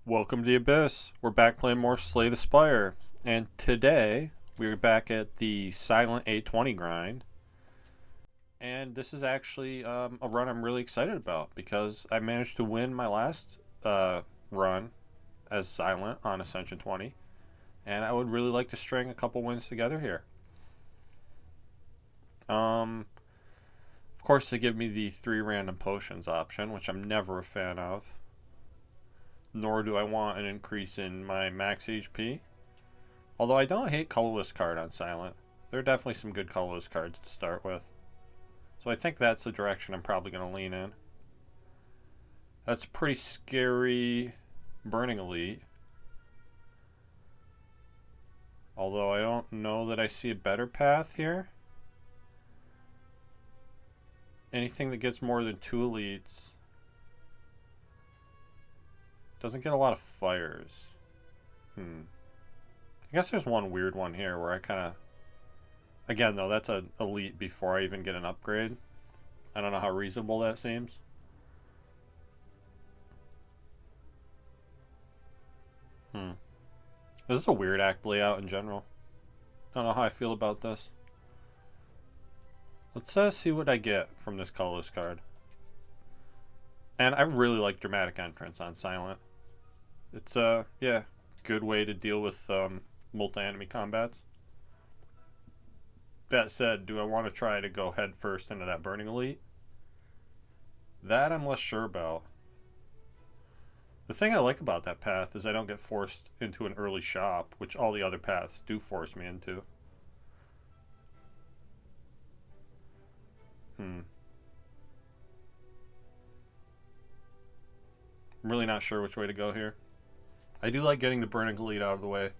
Welcome to the Abyss. We're back playing more Slay the Spire. And today, we're back at the Silent A20 grind. And this is actually a run I'm really excited about because I managed to win my last run as Silent on Ascension 20. And I would really like to string a couple wins together here. Of course, they give me the 3 random potions option, which I'm never a fan of. Nor do I want an increase in my max HP. Although I don't hate colorless card on Silent. There are definitely some good colorless cards to start with. So I think that's the direction I'm probably going to lean in. That's a pretty scary Burning Elite. Although I don't know that I see a better path here. Anything that gets more than 2 elites doesn't get a lot of fires. I guess there's one weird one here where I kind of... Again, though, that's an elite before I even get an upgrade. I don't know how reasonable that seems. This is a weird act layout in general. I don't know how I feel about this. Let's see what I get from this colorless card. And I really like Dramatic Entrance on Silent. It's yeah, good way to deal with multi-enemy combats. That said, do I want to try to go head first into that Burning Elite? That I'm less sure about. The thing I like about that path is I don't get forced into an early shop, which all the other paths do force me into. I'm really not sure which way to go here. I do like getting the Burning Elite out of the way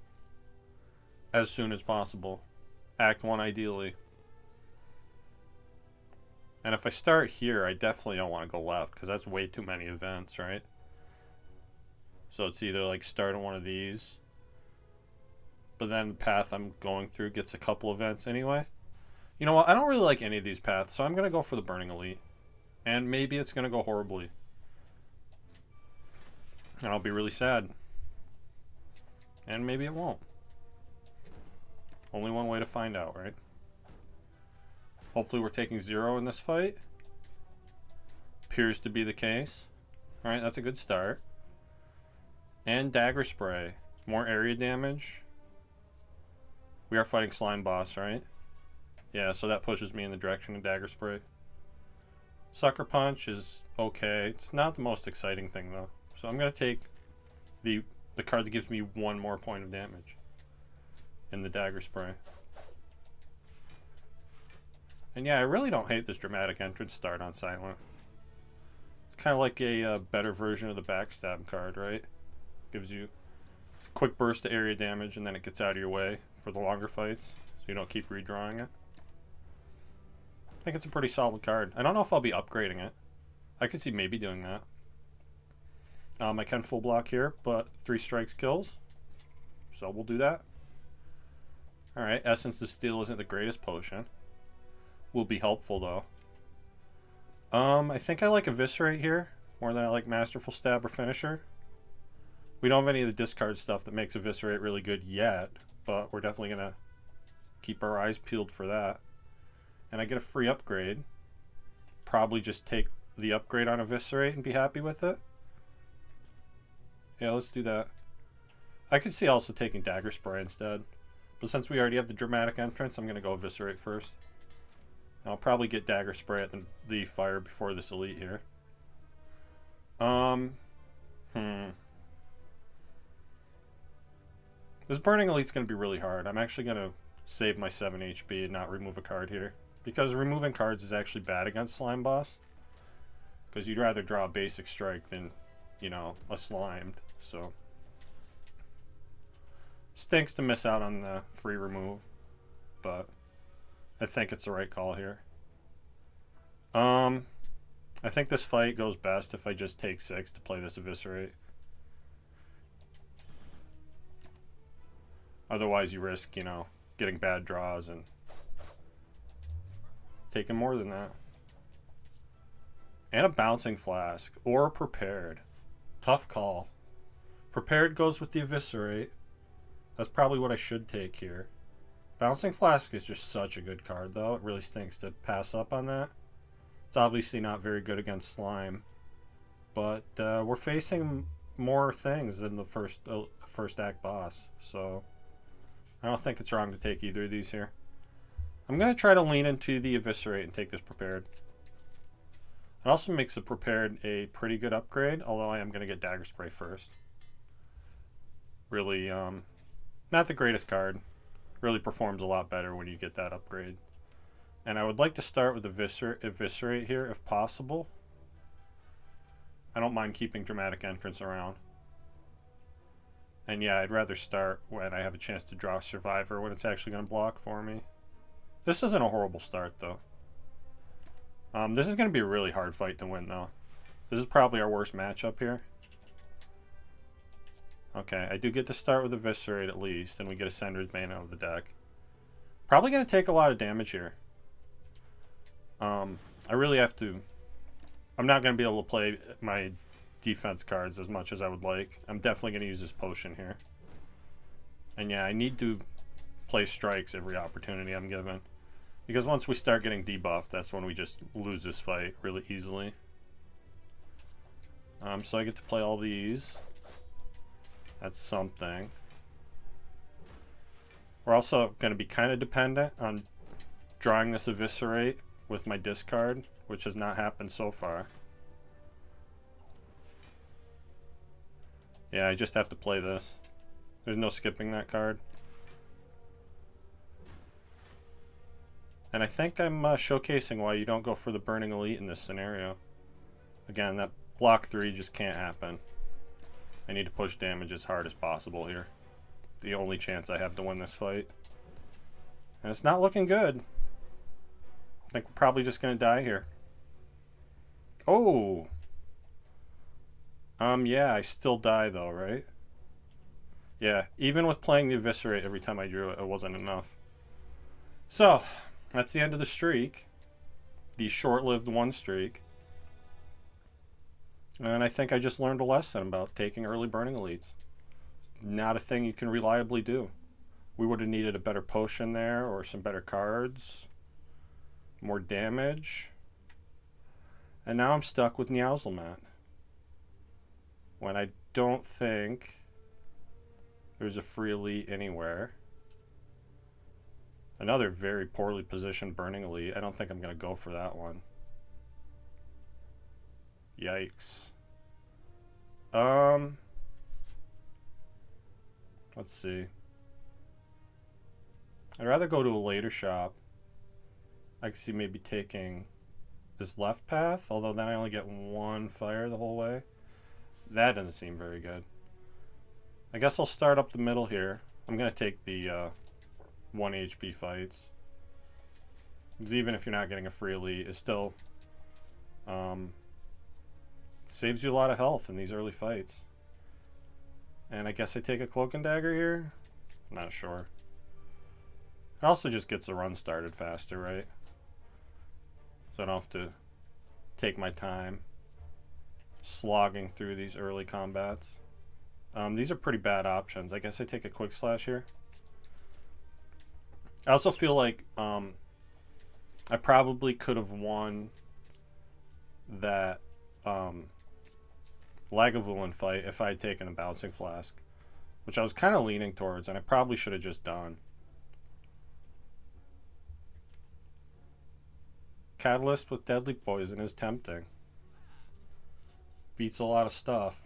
as soon as possible. Act 1 ideally. And if I start here, I definitely don't want to go left because that's way too many events, right? So it's either like starting one of these, but then the path I'm going through gets a couple events anyway. You know what? I don't really like any of these paths, so I'm going to go for the Burning Elite. And maybe it's going to go horribly. And I'll be really sad. And maybe it won't. Only one way to find out, right? Hopefully we're taking 0 in this fight. Appears to be the case. Alright, that's a good start. And Dagger Spray. More area damage. We are fighting Slime Boss, right? Yeah, so that pushes me in the direction of Dagger Spray. Sucker Punch is okay. It's not the most exciting thing, though. So I'm going to take the card that gives me 1 more point of damage in the Dagger Spray. And yeah, I really don't hate this Dramatic Entrance start on Silent. It's kind of like a better version of the Backstab card, right? Gives you a quick burst of area damage and then it gets out of your way for the longer fights, so you don't keep redrawing it. I think it's a pretty solid card. I don't know if I'll be upgrading it. I could see maybe doing that. I can full block here, but 3 strikes kills. So we'll do that. Alright, Essence of Steel isn't the greatest potion. Will be helpful, though. I think I like Eviscerate here, more than I like Masterful Stab or Finisher. We don't have any of the discard stuff that makes Eviscerate really good yet, but we're definitely going to keep our eyes peeled for that. And I get a free upgrade. Probably just take the upgrade on Eviscerate and be happy with it. Yeah, let's do that. I could see also taking Dagger Spray instead. But since we already have the Dramatic Entrance, I'm going to go Eviscerate first. And I'll probably get Dagger Spray at the fire before this Elite here. This Burning Elite's going to be really hard. I'm actually going to save my 7 HP and not remove a card here. Because removing cards is actually bad against Slime Boss. Because you'd rather draw a basic strike than, you know, a slimed. So stinks to miss out on the free remove, but I think it's the right call here. I think this fight goes best if I just take 6 to play this Eviscerate. Otherwise you risk, you know, getting bad draws and taking more than that. And a Bouncing Flask or Prepared. Tough call. Prepared goes with the Eviscerate. That's probably what I should take here. Bouncing Flask is just such a good card, though. It really stinks to pass up on that. It's obviously not very good against Slime. But we're facing more things than the first act boss. So I don't think it's wrong to take either of these here. I'm going to try to lean into the Eviscerate and take this Prepared. It also makes the Prepared a pretty good upgrade, although I am going to get Dagger Spray first. Really, not the greatest card. Really performs a lot better when you get that upgrade. And I would like to start with Eviscerate here if possible. I don't mind keeping Dramatic Entrance around. And yeah, I'd rather start when I have a chance to draw Survivor when it's actually going to block for me. This isn't a horrible start, though. This is going to be a really hard fight to win, though. This is probably our worst matchup here. Okay, I do get to start with Eviscerate at least, and we get a Sender's Bane out of the deck. Probably going to take a lot of damage here. I really have to... I'm not going to be able to play my defense cards as much as I would like. I'm definitely going to use this potion here. And yeah, I need to play strikes every opportunity I'm given. Because once we start getting debuffed, that's when we just lose this fight really easily. So I get to play all these. That's something. We're also going to be kind of dependent on drawing this Eviscerate with my discard, which has not happened so far. Yeah, I just have to play this. There's no skipping that card. And I think I'm showcasing why you don't go for the Burning Elite in this scenario. Again, that block 3 just can't happen. I need to push damage as hard as possible here. The only chance I have to win this fight. And it's not looking good. I think we're probably just going to die here. Oh! Yeah, I still die though, right? Yeah, even with playing the Eviscerate every time I drew it, it wasn't enough. So, that's the end of the streak. The short-lived one streak. And I think I just learned a lesson about taking early Burning Elites. Not a thing you can reliably do. We would have needed a better potion there, or some better cards. More damage. And now I'm stuck with Meowslemat. When I don't think there's a free elite anywhere. Another very poorly positioned Burning Elite. I don't think I'm going to go for that one. Yikes. Let's see. I'd rather go to a later shop. I could see maybe taking this left path, although then I only get one fire the whole way. That doesn't seem very good. I guess I'll start up the middle here. I'm going to take the 1 HP fights. Because even if you're not getting a free elite, it still saves you a lot of health in these early fights. And I guess I take a Cloak and Dagger here? Not sure. It also just gets the run started faster, right? So I don't have to take my time slogging through these early combats. These are pretty bad options. I guess I take a Quick Slash here. I also feel like I probably could have won that Lagavulin fight if I had taken the Bouncing Flask, which I was kind of leaning towards, and I probably should have just done. Catalyst with Deadly Poison is tempting. Beats a lot of stuff.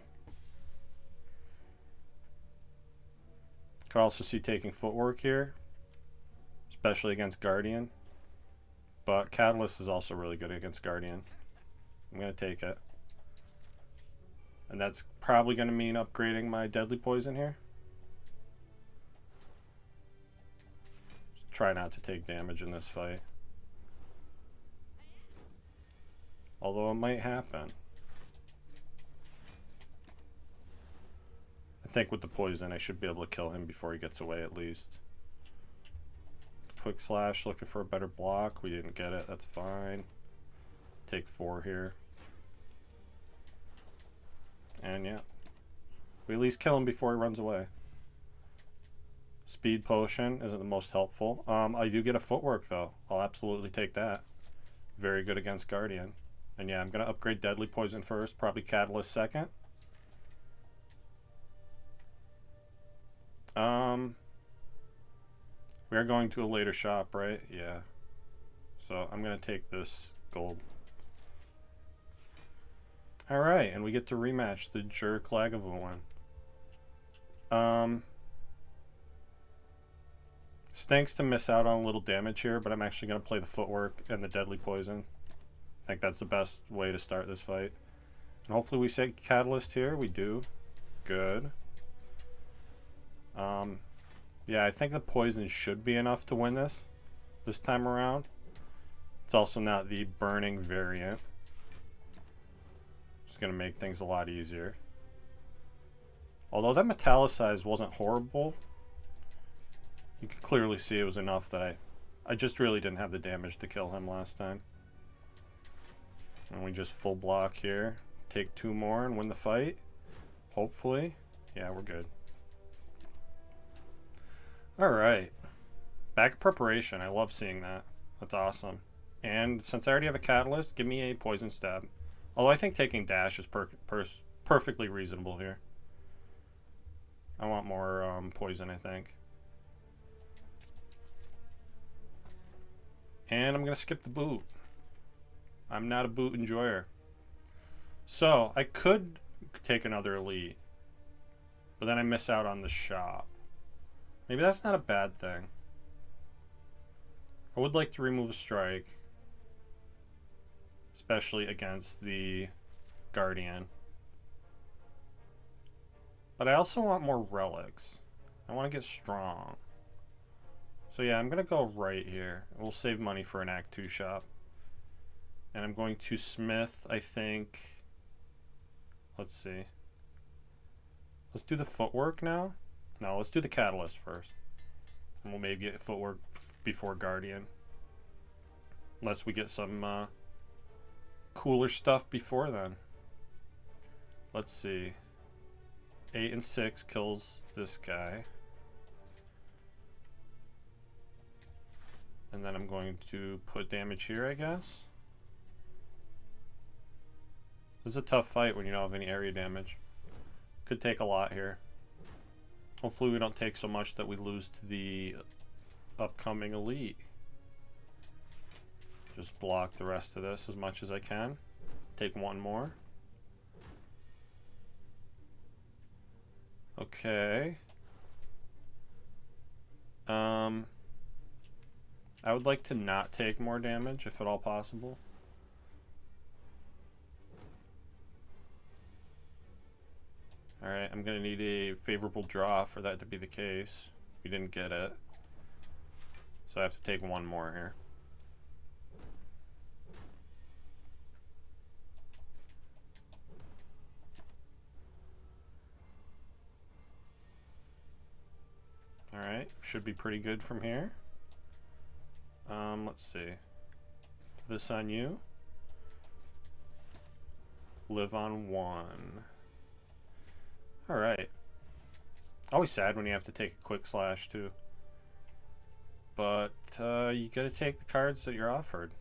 Could also see taking Footwork here, especially against Guardian. But Catalyst is also really good against Guardian. I'm going to take it. And that's probably going to mean upgrading my Deadly Poison here. Just try not to take damage in this fight. Although it might happen. I think with the poison I should be able to kill him before he gets away at least. Quick Slash, looking for a better block. We didn't get it, that's fine. Take 4 here. And yeah, We at least kill him before he runs away. Speed potion isn't the most helpful. I do get a footwork though. I'll absolutely take that. Very good against Guardian. And yeah, I'm going to upgrade Deadly Poison first. Probably Catalyst second. We're going to a later shop, right? Yeah. So I'm going to take this gold. Alright, and we get to rematch the Jerk Lagavulin. Stinks to miss out on a little damage here, but I'm actually going to play the footwork and the Deadly Poison. I think that's the best way to start this fight. And hopefully we say Catalyst here. We do. Good. Yeah, I think the poison should be enough to win this time around. It's also not the burning variant. It's going to make things a lot easier. Although that metallicize wasn't horrible, you could clearly see it was enough that I just really didn't have the damage to kill him last time. And we just full block here. Take 2 more and win the fight. Hopefully. Yeah, we're good. Alright. Back preparation. I love seeing that. That's awesome. And since I already have a catalyst, give me a poison stab. Although I think taking dash is perfectly reasonable here. I want more poison, I think. And I'm going to skip the boot. I'm not a boot enjoyer. So, I could take another elite. But then I miss out on the shop. Maybe that's not a bad thing. I would like to remove a strike. Especially against the Guardian. But I also want more relics. I want to get strong. So yeah, I'm going to go right here. We'll save money for an Act 2 shop. And I'm going to smith, I think. Let's see. Let's do the footwork now. No, let's do the catalyst first. And we'll maybe get footwork before Guardian. Unless we get some cooler stuff before then. Let's see. 8 and 6 kills this guy. And then I'm going to put damage here, I guess. This is a tough fight when you don't have any area damage. Could take a lot here. Hopefully we don't take so much that we lose to the upcoming elite. Just block the rest of this as much as I can. Take 1 more. Okay. I would like to not take more damage if at all possible. Alright, I'm going to need a favorable draw for that to be the case. We didn't get it. So I have to take 1 more here. Alright, should be pretty good from here. Let's see. This on you. Live on 1. Alright. Always sad when you have to take a quick slash too. But you gotta take the cards that you're offered.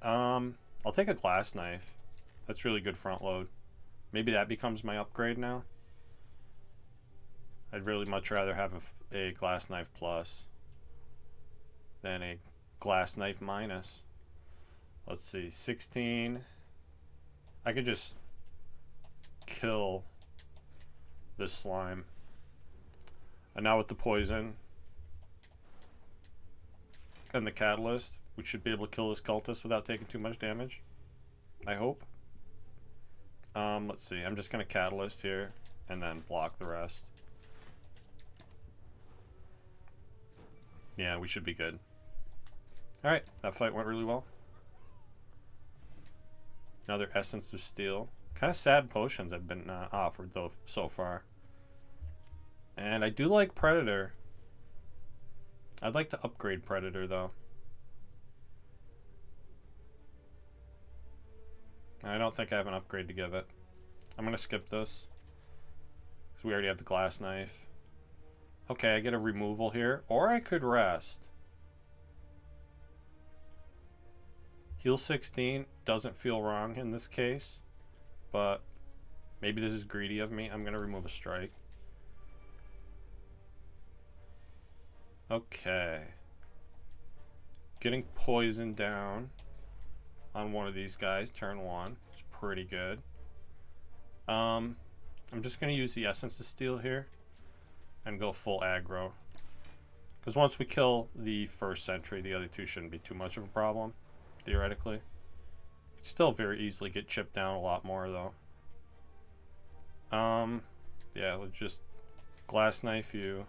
I'll take a glass knife. That's really good front load. Maybe that becomes my upgrade now. I'd really much rather have a glass knife plus than a glass knife minus. Let's see, 16. I could just kill this slime. And now with the poison and the catalyst, we should be able to kill this cultist without taking too much damage. I hope. Let's see, I'm just going to catalyst here and then block the rest. Yeah, we should be good. Alright, that fight went really well. Another Essence of Steel. Kind of sad potions have been offered though so far. And I do like Predator. I'd like to upgrade Predator though. I don't think I have an upgrade to give it. I'm going to skip this. So we already have the glass knife. Okay, I get a removal here. Or I could rest. Heal 16 doesn't feel wrong in this case. But maybe this is greedy of me. I'm going to remove a strike. Okay. Getting poisoned down on one of these guys, turn 1. It's pretty good. I'm just going to use the Essence of Steel here and go full aggro. Because once we kill the first sentry, the other two shouldn't be too much of a problem, theoretically. Could still very easily get chipped down a lot more, though. Yeah, let's just glass knife you.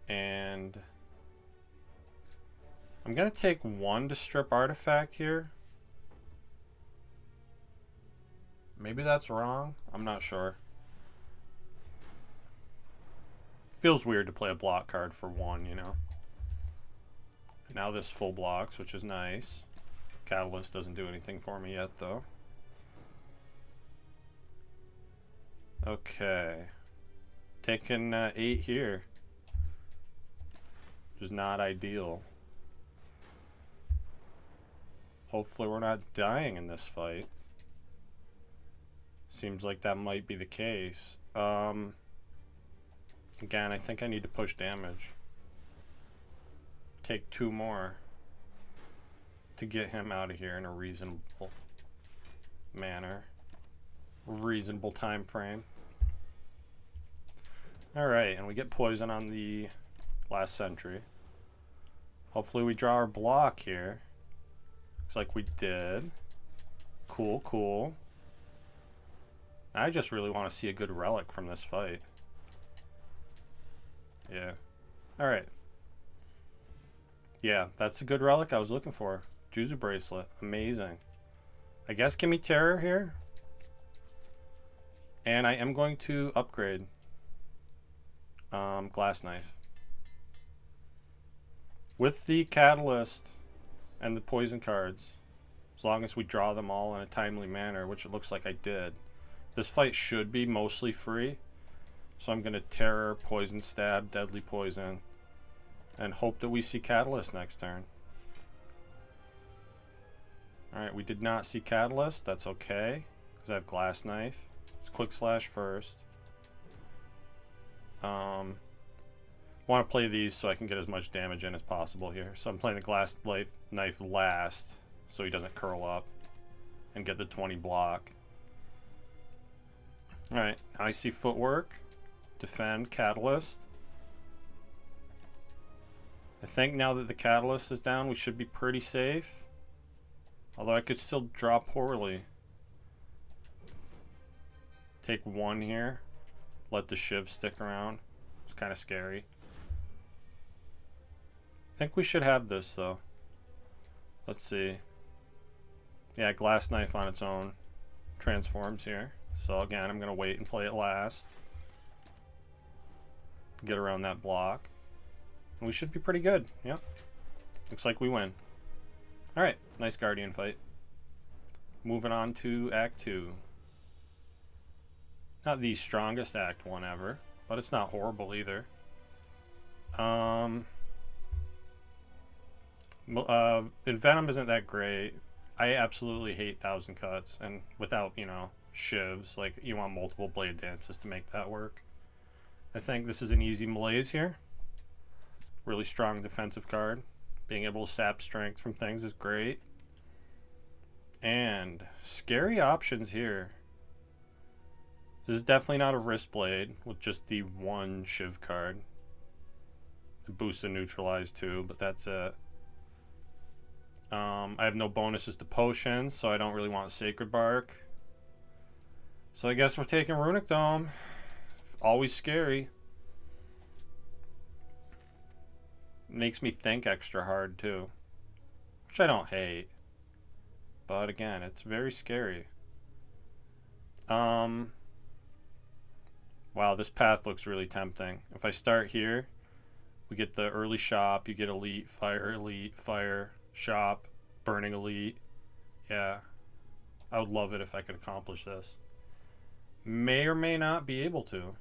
And I'm going to take 1 to strip artifact here. Maybe that's wrong. I'm not sure. Feels weird to play a block card for 1, you know. Now this full blocks, which is nice. Catalyst doesn't do anything for me yet, though. Okay. Taking 8 here. Which is not ideal. Hopefully we're not dying in this fight. Seems like that might be the case. Again, I think I need to push damage. Take 2 more to get him out of here in a reasonable manner. Reasonable time frame. Alright, and we get poison on the last sentry. Hopefully we draw our block here. Looks like we did. Cool, cool. I just really want to see a good relic from this fight. Yeah. Alright. Yeah, that's a good relic I was looking for. Juzu bracelet. Amazing. I guess give me terror here. And I am going to upgrade glass knife. With the catalyst and the poison cards, as long as we draw them all in a timely manner, which it looks like I did, this fight should be mostly free. So I'm going to terror, poison stab, deadly poison, and hope that we see catalyst next turn. Alright, we did not see catalyst. That's okay, because I have glass knife. Let's quick slash first. Want to play these so I can get as much damage in as possible here. So I'm playing the glass knife last, so he doesn't curl up and get the 20 block. Alright, I see footwork. Defend, catalyst. I think now that the catalyst is down, we should be pretty safe. Although I could still draw poorly. Take 1 here. Let the shiv stick around. It's kind of scary. I think we should have this, though. Let's see. Yeah, glass knife on its own transforms here. So again, I'm going to wait and play it last. Get around that block. And we should be pretty good. Yep. Looks like we win. Alright, nice Guardian fight. Moving on to Act 2. Not the strongest Act 1 ever, but it's not horrible either. Venom isn't that great. I absolutely hate 1000 cuts, and without, you know, shivs, like, you want multiple blade dances to make that work. I think this is an easy malaise here. Really strong defensive card. Being able to sap strength from things is great. And scary options here. This is definitely not a wrist blade with just the 1 shiv card. It boosts and neutralize too, but that's it. I have no bonuses to potions, so I don't really want Sacred Bark. So I guess we're taking Runic Dome. Always scary. Makes me think extra hard too, which I don't hate. But again, it's very scary. Wow, this path looks really tempting. If I start here, we get the early shop, you get elite, fire, shop, burning elite. Yeah, I would love it if I could accomplish this. may or may not be able to.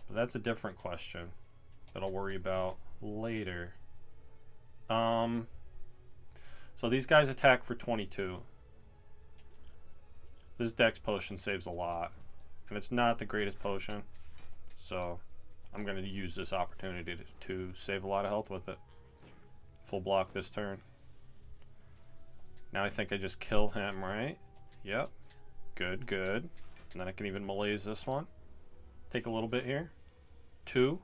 But that's a different question that I'll worry about later. So these guys attack for 22. This Dex potion saves a lot. And it's not the greatest potion. So I'm going to use this opportunity to save a lot of health with it. Full block this turn. Now I think I just kill him, right? Yep. Good, good. And then I can even malaise this one. Take a little bit here. 2.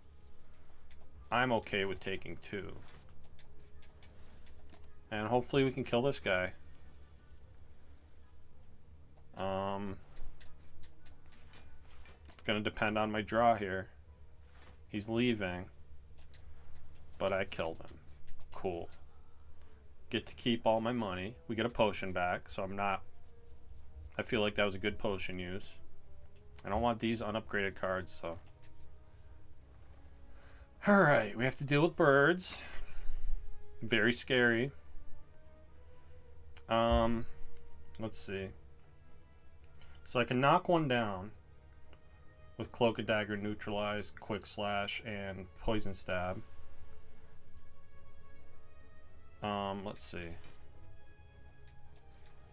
I'm okay with taking 2. And hopefully we can kill this guy. It's going to depend on my draw here. He's leaving. But I killed him. Cool. Get to keep all my money. We get a potion back, so I feel like that was a good potion use. I don't want these unupgraded cards, so. Alright, we have to deal with birds. Very scary. Let's see. So I can knock one down with Cloak and Dagger, Neutralize, Quick Slash, and Poison Stab. Let's see.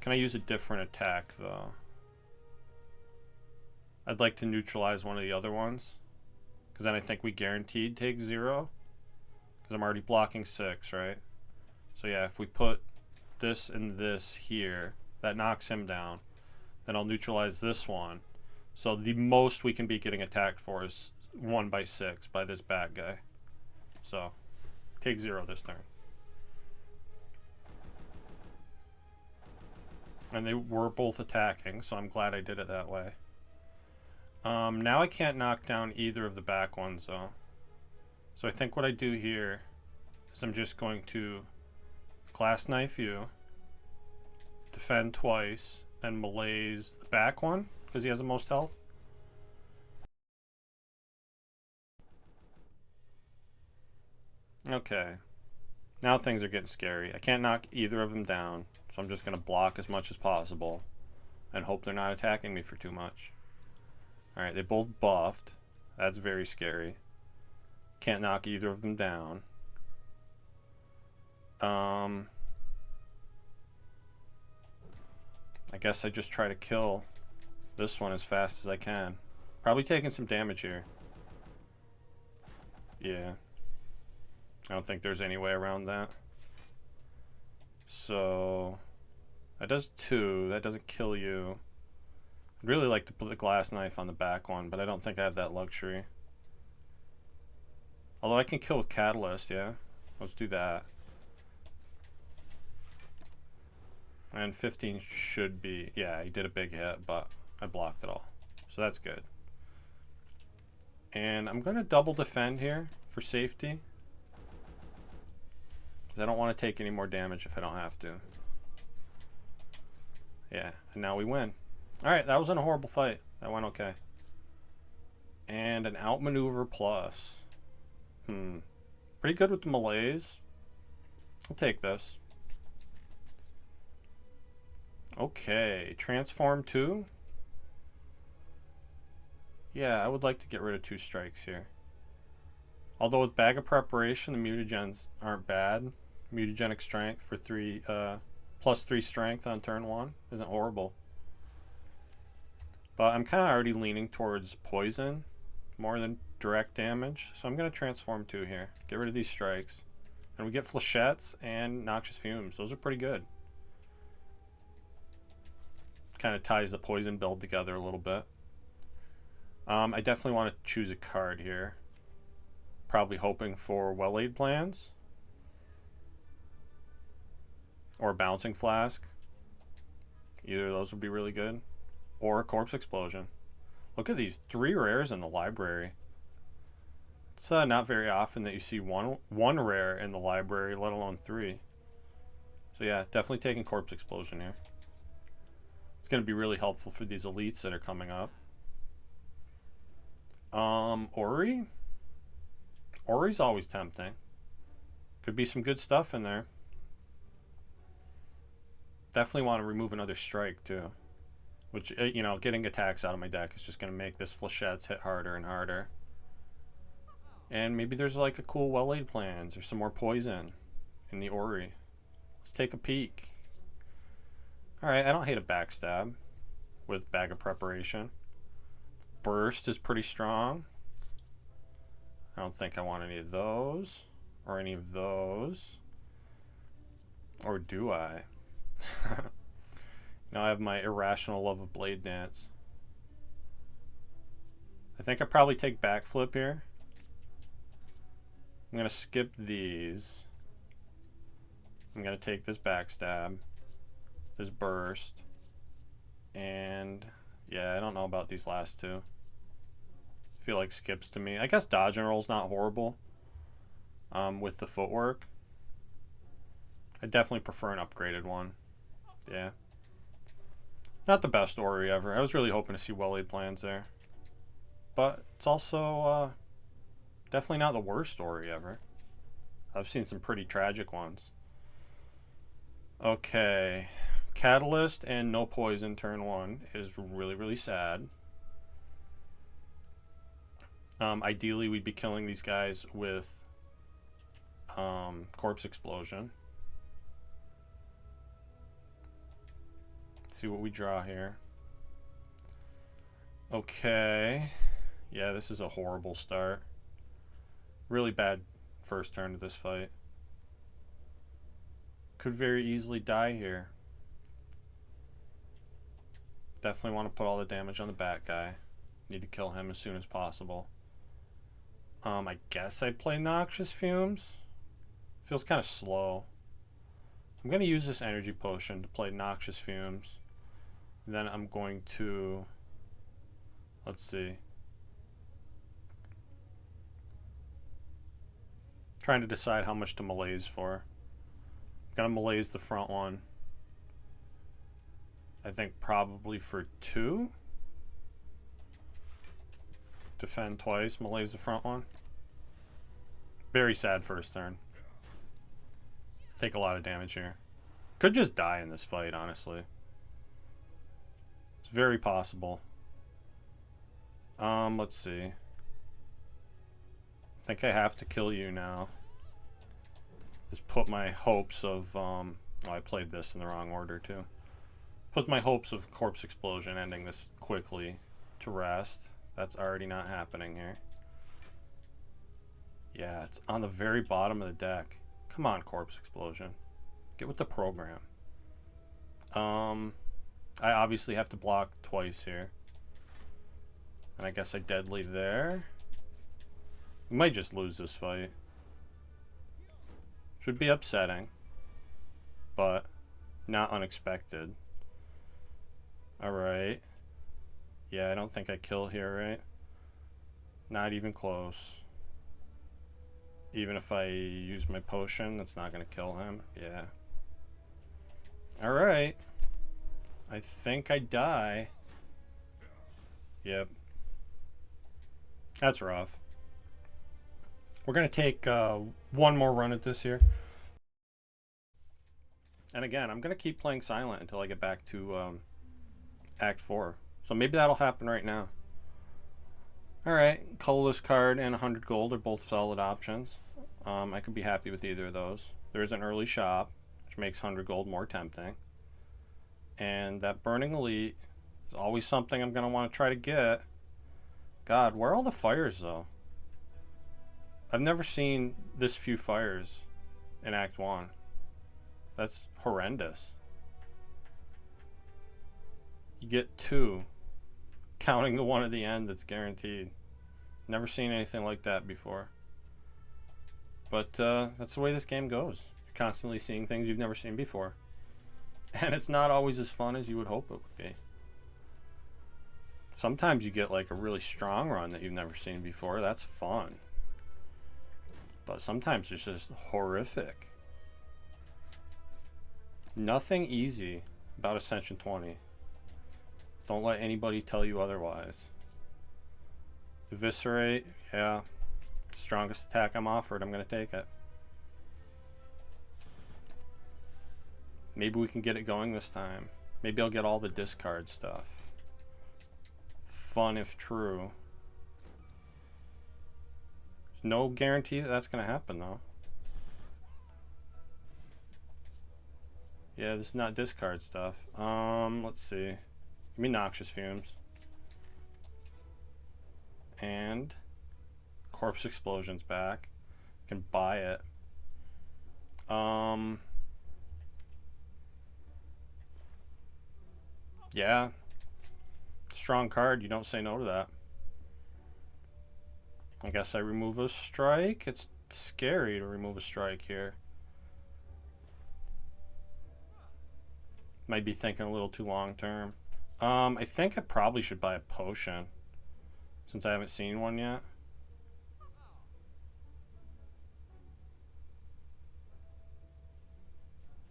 Can I use a different attack, though? I'd like to neutralize one of the other ones, because then I think we guaranteed take 0. Because I'm already blocking 6, right? So yeah, if we put this and this here, that knocks him down. Then I'll neutralize this one. So the most we can be getting attacked for is 1 by 6 by this bad guy. So, take 0 this turn. And they were both attacking, so I'm glad I did it that way. Now I can't knock down either of the back ones, though. So I think what I do here is I'm just going to Glass Knife you, defend twice, and malaise the back one, because he has the most health. Okay. Now things are getting scary. I can't knock either of them down. So I'm just going to block as much as possible and hope they're not attacking me for too much. Alright, they both buffed. That's very scary. Can't knock either of them down. I guess I just try to kill this one as fast as I can. Probably taking some damage here. Yeah. I don't think there's any way around that. So that does 2. That doesn't kill you. I'd really like to put the Glass Knife on the back one, but I don't think I have that luxury. Although I can kill with Catalyst, yeah. Let's do that. And 15 should be... Yeah, he did a big hit, but I blocked it all. So that's good. And I'm going to double defend here for safety. I don't want to take any more damage if I don't have to. Yeah, and now we win. Alright, that wasn't a horrible fight. That went okay. And an outmaneuver plus. Pretty good with the malaise. I'll take this. Okay, transform 2. Yeah, I would like to get rid of 2 strikes here. Although with Bag of Preparation, the mutagens aren't bad. Mutagenic strength for 3 plus 3 strength on turn 1 isn't horrible. But I'm kind of already leaning towards poison more than direct damage, so I'm going to transform 2 here. Get rid of these strikes. And we get Flechettes and Noxious Fumes. Those are pretty good. Kind of ties the poison build together a little bit. I definitely want to choose a card here. Probably hoping for Well-Laid Plans. Or Bouncing Flask. Either of those would be really good. Or a Corpse Explosion. Look at these 3 rares in the library. It's not very often that you see one rare in the library, let alone 3. So yeah, definitely taking Corpse Explosion here. It's going to be really helpful for these elites that are coming up. Ori? Ori's always tempting. Could be some good stuff in there. Definitely want to remove another strike too. Which, you know, getting attacks out of my deck is just going to make this Flechettes hit harder and harder. And maybe there's like a cool well-laid plans or some more poison in the Ori. Let's take a peek. Alright, I don't hate a backstab with Bag of Preparation. Burst is pretty strong. I don't think I want any of those or any of those. Or do I? Now I have my irrational love of Blade Dance. I think I probably take Backflip here. I'm going to skip these. I'm going to take this Backstab, this Burst, and yeah, I don't know about these last two. Feel like skips to me. I guess Dodge and Roll's not horrible with the footwork. I definitely prefer an upgraded one. Yeah. Not the best Ori ever. I was really hoping to see well-laid plans there. But it's also definitely not the worst Ori ever. I've seen some pretty tragic ones. Okay. Catalyst and no poison turn 1 is really, really sad. Ideally, we'd be killing these guys with Corpse Explosion. See what we draw here. Okay. Yeah, this is a horrible start. Really bad first turn to this fight. Could very easily die here. Definitely want to put all the damage on the bat guy. Need to kill him as soon as possible. I guess I'd play Noxious Fumes. Feels kind of slow. I'm going to use this energy potion to play Noxious Fumes. Then I'm going to, let's see, trying to decide how much to malaise for. I'm gonna malaise the front one. I think probably for 2. Defend twice, malaise the front one. Very sad first turn. Take a lot of damage here. Could just die in this fight, honestly. It's very possible. Let's see. I think I have to kill you now. Just put my hopes of, oh, I played this in the wrong order too. Put my hopes of Corpse Explosion ending this quickly to rest. That's already not happening here. Yeah, it's on the very bottom of the deck. Come on, Corpse Explosion. Get with the program. I obviously have to block twice here. And I guess I deadly there. We might just lose this fight. Should be upsetting. But not unexpected. Alright. Yeah, I don't think I kill here, right? Not even close. Even if I use my potion, that's not going to kill him. Yeah. Alright. I think I die. Yep. That's rough. We're going to take one more run at this here. And again, I'm going to keep playing Silent until I get back to Act 4. So maybe that'll happen right now. Alright, colorless card and 100 gold are both solid options. I could be happy with either of those. There is an early shop, which makes 100 gold more tempting. And that Burning Elite is always something I'm going to want to try to get. God, where are all the fires, though? I've never seen this few fires in Act 1. That's horrendous. You get 2, counting the one at the end that's guaranteed. Never seen anything like that before. But that's the way this game goes. You're constantly seeing things you've never seen before. And it's not always as fun as you would hope it would be. Sometimes you get like a really strong run that you've never seen before. That's fun. But sometimes it's just horrific. Nothing easy about Ascension 20. Don't let anybody tell you otherwise. Eviscerate, yeah. Strongest attack I'm offered, I'm going to take it. Maybe we can get it going this time. Maybe I'll get all the discard stuff. Fun if true. There's no guarantee that that's going to happen, though. Yeah, this is not discard stuff. Let's see. Give me Noxious Fumes. And Corpse Explosion's back. Can buy it. Yeah. Strong card. You don't say no to that. I guess I remove a strike. It's scary to remove a strike here. Might be thinking a little too long term. I think I probably should buy a potion, since I haven't seen one yet.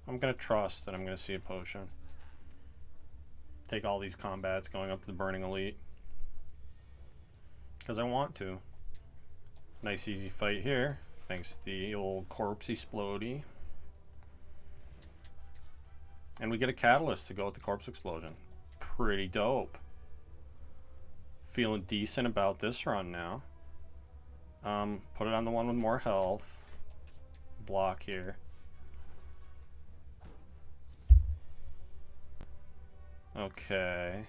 I'm going to trust that I'm going to see a potion. Take all these combats going up to the Burning Elite. Because I want to. Nice easy fight here. Thanks to the old Corpse Explodey. And we get a Catalyst to go with the Corpse Explosion. Pretty dope. Feeling decent about this run now. Put it on the one with more health. Block here. Okay.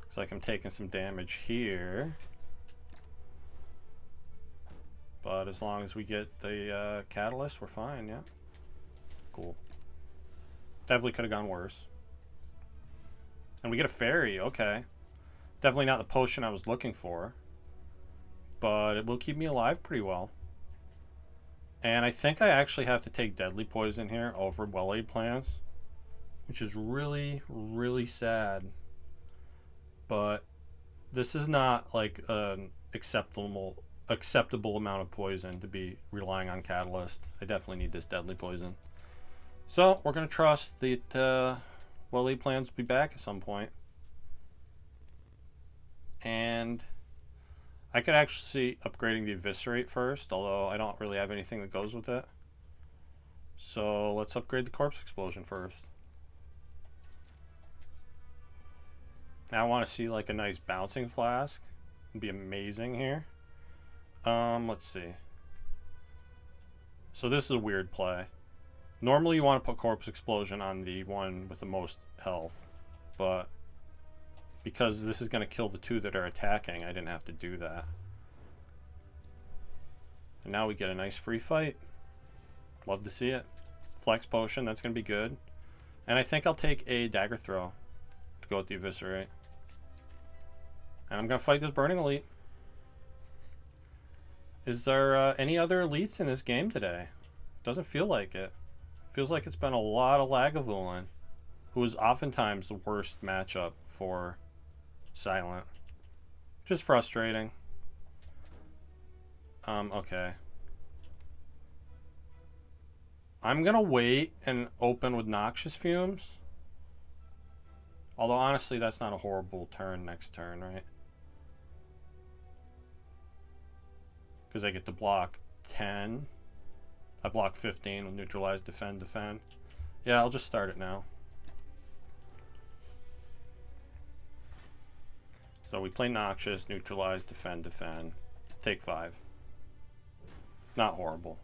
Looks like I'm taking some damage here. But as long as we get the Catalyst, we're fine, yeah. Cool. Definitely could have gone worse. And we get a Fairy, okay. Definitely not the potion I was looking for. But it will keep me alive pretty well. And I think I actually have to take Deadly Poison here over Well-Laid Plants. Which is really, really sad. But this is not like an acceptable amount of poison to be relying on Catalyst. I definitely need this Deadly Poison. So we're going to trust that Well-Laid Plans will be back at some point. And I could actually see upgrading the Eviscerate first, although I don't really have anything that goes with it. So let's upgrade the Corpse Explosion first. Now I want to see like a nice Bouncing Flask. It'd be amazing here. Let's see. So this is a weird play. Normally you want to put Corpse Explosion on the one with the most health, but because this is going to kill the two that are attacking, I didn't have to do that. And now we get a nice free fight. Love to see it. Flex Potion, that's going to be good. And I think I'll take a Dagger Throw to go with the Eviscerate. And I'm going to fight this Burning Elite. Is there any other elites in this game today? Doesn't feel like it. Feels like it's been a lot of Lagavulin, who is oftentimes the worst matchup for Silent. Just frustrating. Okay. I'm going to wait and open with Noxious Fumes. Although, honestly, that's not a horrible turn next turn, right? Because I get to block 10. I block 15 with Neutralize, Defend, Defend. Yeah, I'll just start it now. So we play Noxious, Neutralize, Defend, Defend. Take 5. Not horrible.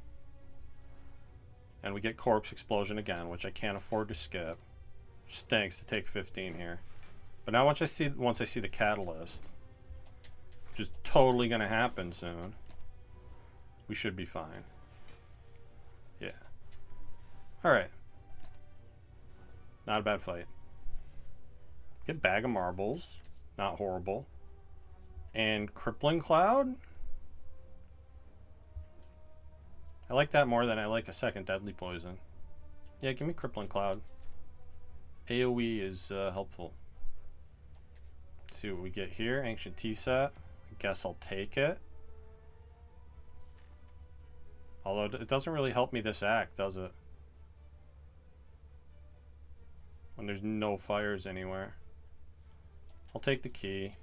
And we get Corpse Explosion again, which I can't afford to skip. Stinks to take 15 here. But now once I see the Catalyst, which is totally going to happen soon, we should be fine. Yeah. Alright. Not a bad fight. Get Bag of Marbles. Not horrible. And Crippling Cloud? I like that more than I like a second Deadly Poison. Yeah, give me Crippling Cloud. AoE is helpful. Let's see what we get here. Ancient T-Set. I guess I'll take it. Although it doesn't really help me this act, does it? When there's no fires anywhere. I'll take the key.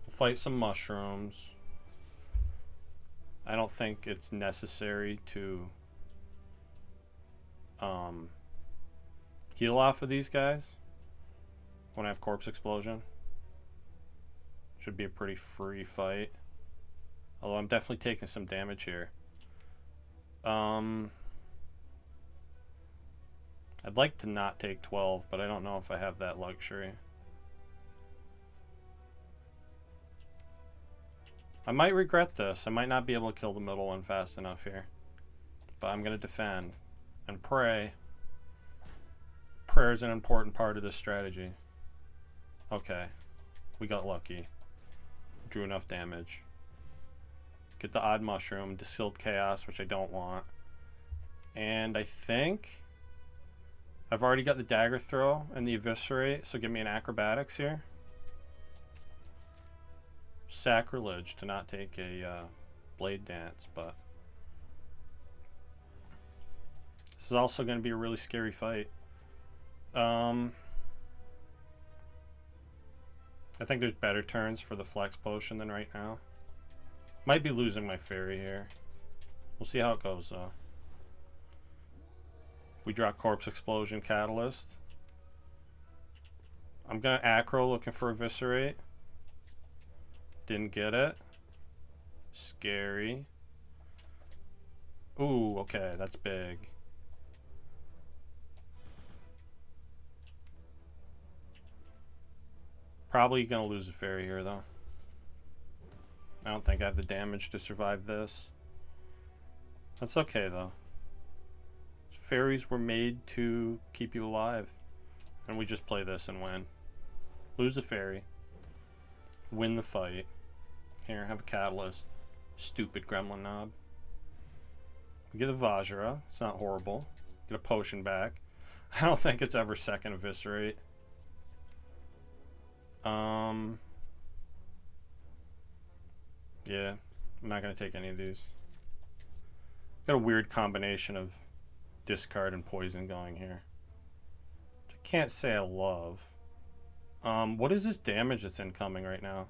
We'll fight some mushrooms. I don't think it's necessary to heal off of these guys when I have Corpse Explosion. Should be a pretty free fight. Although I'm definitely taking some damage here. I'd like to not take 12, but I don't know if I have that luxury. I might regret this. I might not be able to kill the middle one fast enough here. But I'm going to defend and pray. Prayer is an important part of this strategy. Okay. We got lucky. Drew enough damage. Get the odd mushroom. Distilled chaos, which I don't want. And I think I've already got the dagger throw and the eviscerate, so give me an acrobatics here. Sacrilege to not take a blade dance, but this is also going to be a really scary fight. I think there's better turns for the flex potion than right now. Might be losing my fairy here. We'll see how it goes though. If we draw Corpse Explosion Catalyst, I'm gonna acro looking for Eviscerate. Didn't get it. Scary. Ooh, okay, that's big. Probably gonna lose a fairy here though. I don't think I have the damage to survive this. That's okay though. Fairies were made to keep you alive. And we just play this and win. Lose the fairy. Win the fight. Here, have a catalyst. Stupid gremlin knob. We get a Vajra. It's not horrible. Get a potion back. I don't think it's ever second eviscerate. Yeah, I'm not going to take any of these. Got a weird combination of discard and poison going here. Which I can't say I love. What is this damage that's incoming right now?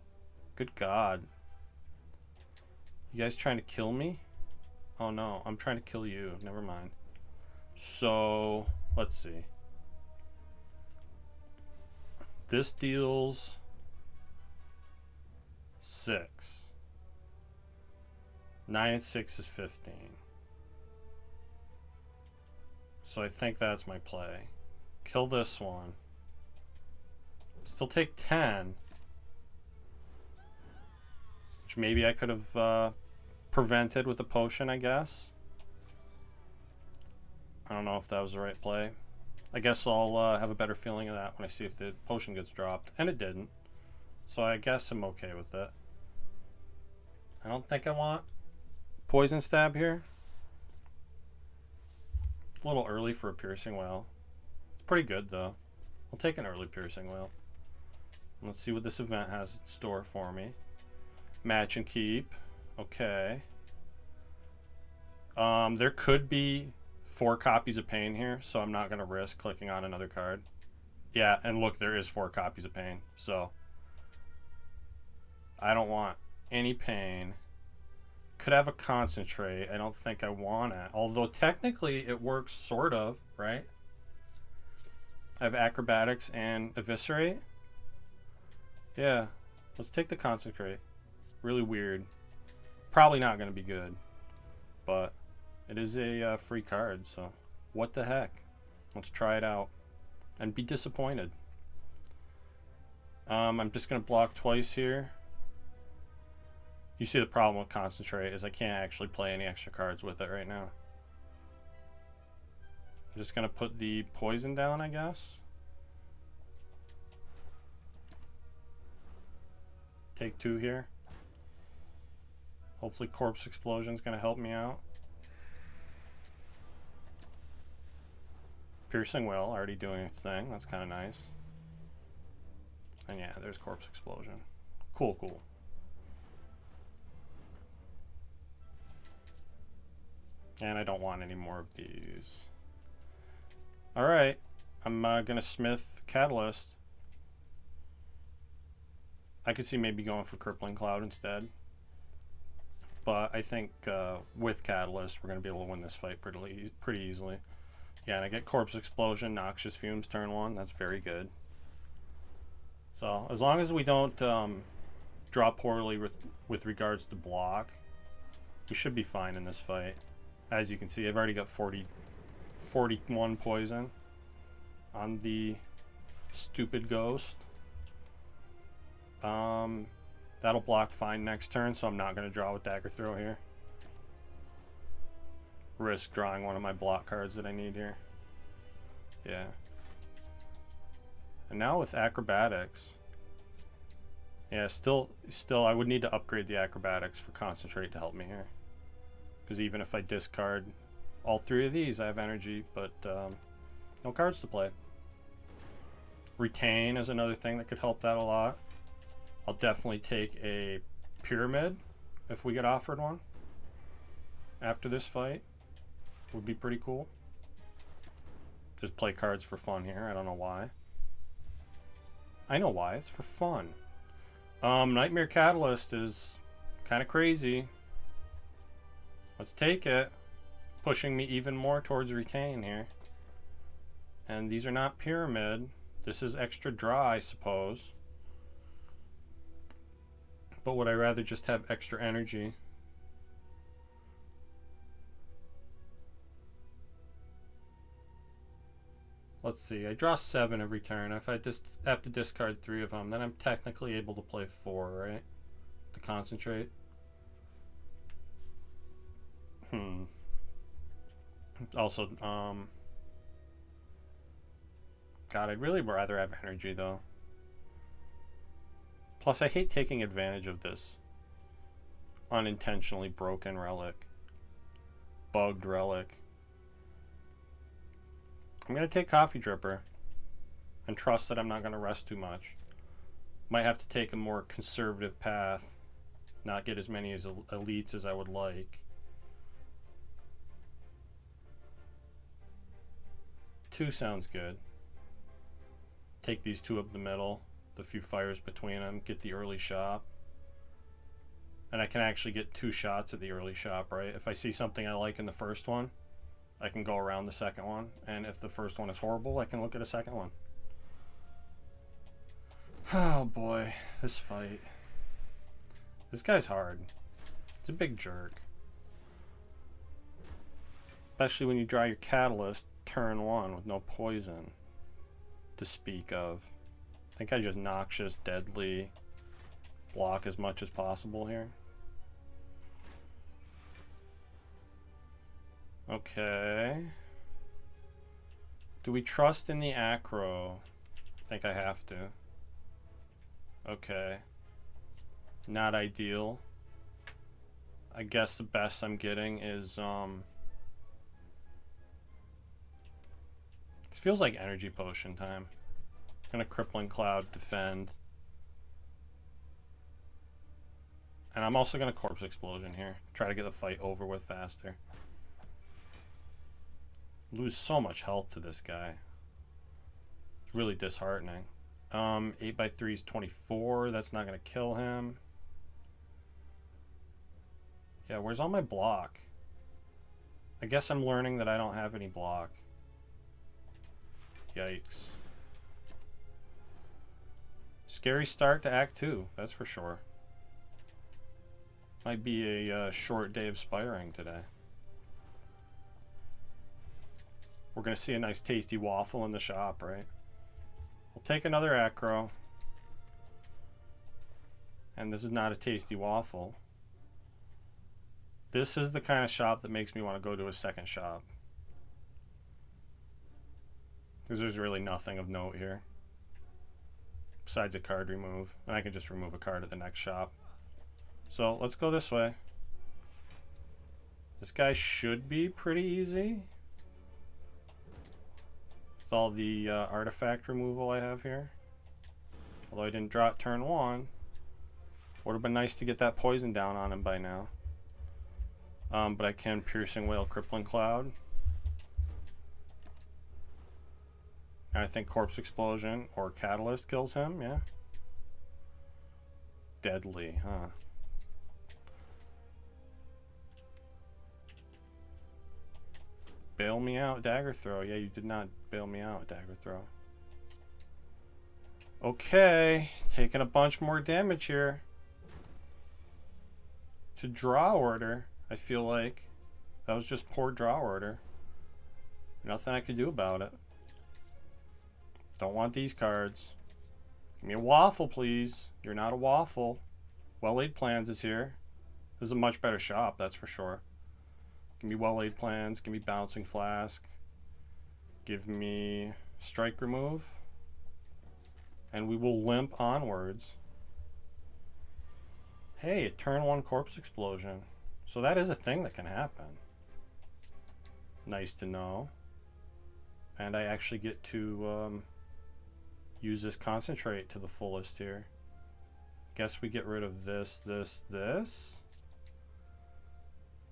Good God. You guys trying to kill me? Oh no, I'm trying to kill you. Never mind. So, let's see. This deals 6. 9 and 6 is 15. So I think that's my play. Kill this one. Still take 10. Which maybe I could have prevented with a potion, I guess. I don't know if that was the right play. I guess I'll have a better feeling of that when I see if the potion gets dropped. And it didn't. So I guess I'm okay with it. I don't think I want poison stab here. A little early for a piercing wail. It's pretty good though. We'll take an early piercing wail. Let's see what this event has in store for me. Match and keep. Okay. There could be 4 copies of pain here, so I'm not going to risk clicking on another card. Yeah, and look, there is 4 copies of pain, so I don't want any pain. Could have a concentrate. I don't think I want it. Although technically it works sort of, right? I have acrobatics and eviscerate. Yeah, let's take the concentrate. Really weird. Probably not going to be good, but it is a free card, so what the heck? Let's try it out and be disappointed. I'm just going to block twice here. You see the problem with concentrate is I can't actually play any extra cards with it right now. I'm just going to put the poison down, I guess. Take 2 here. Hopefully Corpse Explosion is going to help me out. Piercing Wail already doing its thing. That's kind of nice. And yeah, there's Corpse Explosion. Cool, cool. And I don't want any more of these. Alright. I'm going to Smith Catalyst. I could see maybe going for Crippling Cloud instead. But I think with Catalyst, we're going to be able to win this fight pretty easily. Yeah, and I get Corpse Explosion, Noxious Fumes turn 1. That's very good. So, as long as we don't draw poorly with regards to block, we should be fine in this fight. As you can see, I've already got 41 poison on the stupid ghost. That'll block fine next turn, so I'm not going to draw with Dagger Throw here. Risk drawing one of my block cards that I need here. Yeah. And now with Acrobatics. Yeah, still I would need to upgrade the Acrobatics for Concentrate to help me here. Because even if I discard all 3 of these, I have energy, but no cards to play. Retain is another thing that could help that a lot. I'll definitely take a Pyramid if we get offered one after this fight. Would be pretty cool. Just play cards for fun here. I don't know why. I know why. It's for fun. Nightmare Catalyst is kind of crazy. Let's take it. Pushing me even more towards Retain here. And these are not Pyramid. This is extra draw, I suppose. But would I rather just have extra energy? Let's see, I draw 7 every turn. If I just have to discard 3 of them, then I'm technically able to play 4, right? To concentrate. Also, God, I'd really rather have energy, though. Plus, I hate taking advantage of this unintentionally broken relic. Bugged relic. I'm going to take Coffee Dripper and trust that I'm not going to rest too much. Might have to take a more conservative path, not get as many as elites as I would like. 2 sounds good. Take these 2 up the middle, the few fires between them, get the early shop. And I can actually get 2 shots at the early shop, right? If I see something I like in the first one, I can go around the second one. And if the first one is horrible, I can look at a second one. Oh boy, this fight. This guy's hard. It's a big jerk. Especially when you draw your Catalyst turn 1 with no poison to speak of. I think I just Noxious, Deadly, block as much as possible here. Okay. Do we trust in the acro? I think I have to. Okay. Not ideal. I guess the best I'm getting is it feels like energy potion time. Gonna Crippling Cloud, defend. And I'm also gonna Corpse Explosion here. Try to get the fight over with faster. Lose so much health to this guy. It's really disheartening. 8x3 is 24. That's not gonna kill him. Yeah, where's all my block? I guess I'm learning that I don't have any block. Yikes. Scary start to Act 2, that's for sure. Might be a short day of spiring today. We're going to see a nice tasty waffle in the shop, right? I'll take another acro. And this is not a tasty waffle. This is the kind of shop that makes me want to go to a second shop. Because there's really nothing of note here. Besides a card remove. And I can just remove a card at the next shop. So let's go this way. This guy should be pretty easy. With all the artifact removal I have here. Although I didn't draw it turn 1. Would have been nice to get that poison down on him by now. But I can Piercing Wail, Crippling Cloud. And I think Corpse Explosion or Catalyst kills him, yeah. Deadly, huh? bail me out, dagger throw. Yeah, you did not bail me out, dagger throw. Okay, taking a bunch more damage here. To draw order, I feel like that was just poor draw order. Nothing I could do about it. Don't want these cards. Give me a waffle, please. You're not a waffle. Well-Laid Plans is here. This is a much better shop, that's for sure. Give me Well-Laid Plans. Give me Bouncing Flask. Give me Strike Remove. And we will limp onwards. Hey, a turn 1 Corpse Explosion. So that is a thing that can happen. Nice to know. And I actually get to use this Concentrate to the fullest here. Guess we get rid of this.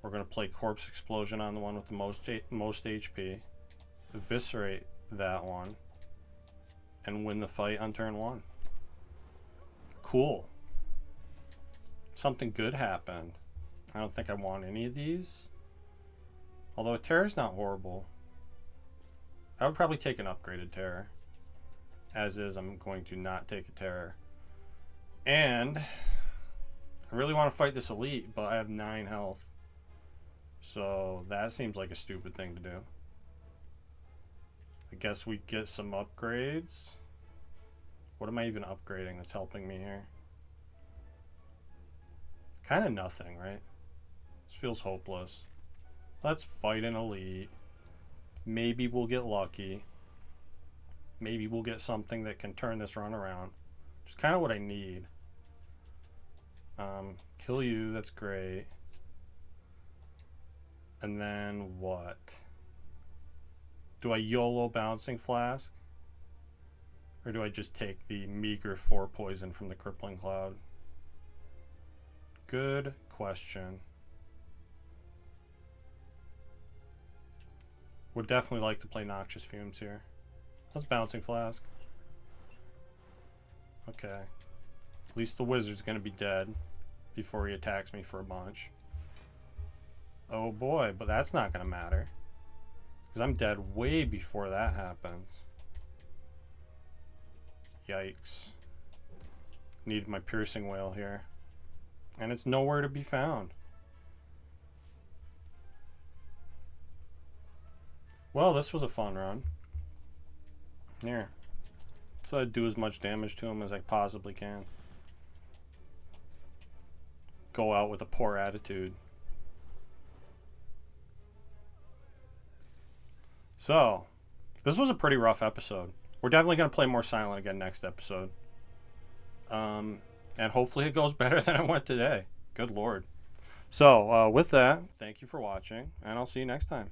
We're going to play Corpse Explosion on the one with the most HP. Eviscerate that one. And win the fight on turn 1. Cool. Something good happened. I don't think I want any of these. Although a Terror's not horrible. I would probably take an upgraded Terror. As is, I'm going to not take a Terror. And I really want to fight this Elite, but I have 9 health. So that seems like a stupid thing to do. I guess we get some upgrades. What am I even upgrading that's helping me here? Kind of nothing, right? This feels hopeless. Let's fight an Elite. Maybe we'll get lucky. Maybe we'll get something that can turn this run around. Which is kind of what I need. Kill you, that's great. And then what? Do I YOLO Bouncing Flask? Or do I just take the meager 4 poison from the Crippling Cloud? Good question. Would definitely like to play Noxious Fumes here. Let's Bouncing Flask. Okay. At least the wizard's gonna be dead before he attacks me for a bunch. Oh boy, but that's not gonna matter. Because I'm dead way before that happens. Yikes. Need my Piercing Wail here. And it's nowhere to be found. Well, this was a fun run. Here. So I'd do as much damage to him as I possibly can. Go out with a poor attitude. So, this was a pretty rough episode. We're definitely going to play more Silent again next episode. And hopefully it goes better than it went today. Good lord. So, with that, thank you for watching, and I'll see you next time.